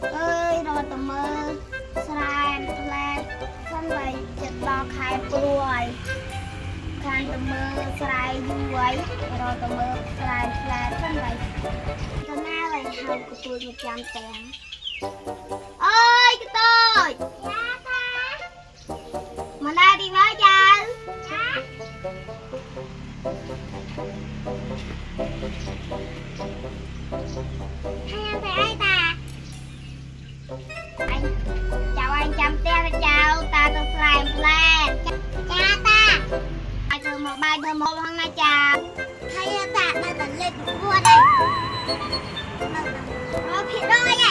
ơi rồi tụi mơ sài plan con vậy chật đo khai rồi khăn tụi mơ sài vui rồi tụi mơ sài plan con vậy tụi na vậy học của tôi 100 tiền ơi cái tôi dạ ta mà nay đi nói cháu dạ hai anh thấy ai ta anh chào anh chăm te chào ta tôi làm plan cha ta ai từ một bài từ một hôm nay chào thấy ta ta tỉnh lên vua đây nóผิดด้วยไง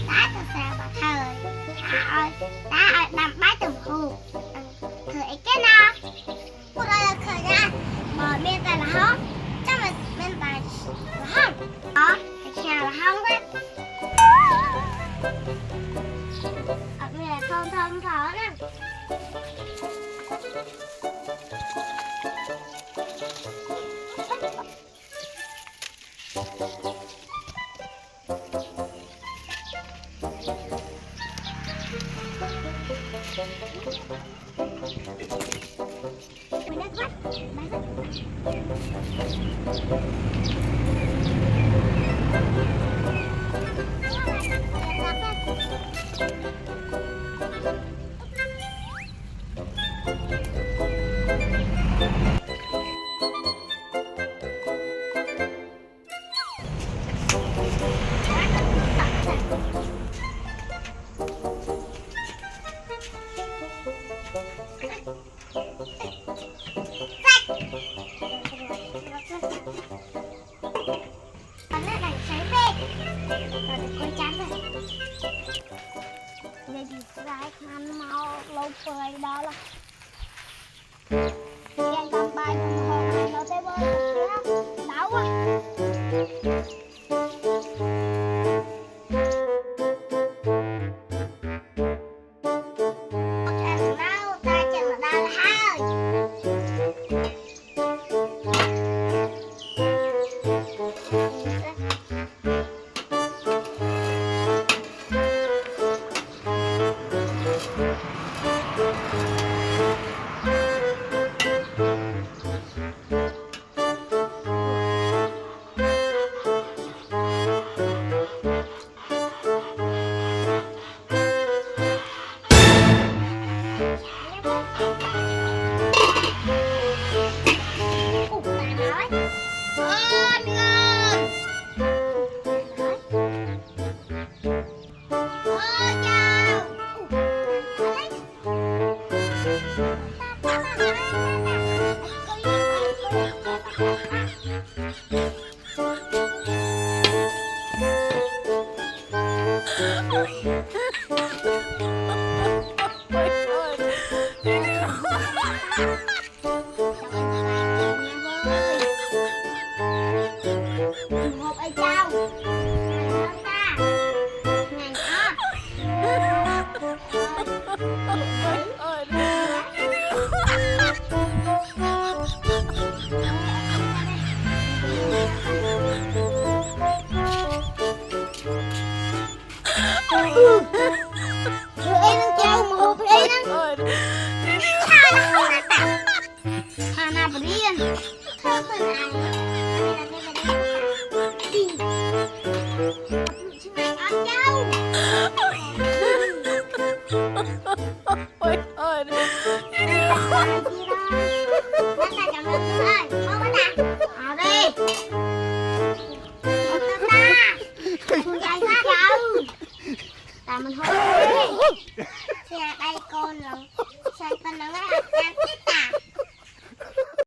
ta tôi sao bà thời ơi ta ơi nằm bái từ khu khởi cái nào cô đây là khởi ra mà bên tay là hông chắc là bên tay là hông đó cái nhà là hông đấy ở bên này thơm thơm thở nè mình đã thoát bán lâu phơi đó là đang cầm bài đồng hồ này nó tới bơi đau quá mình thôi. Đây con lần, con lần á.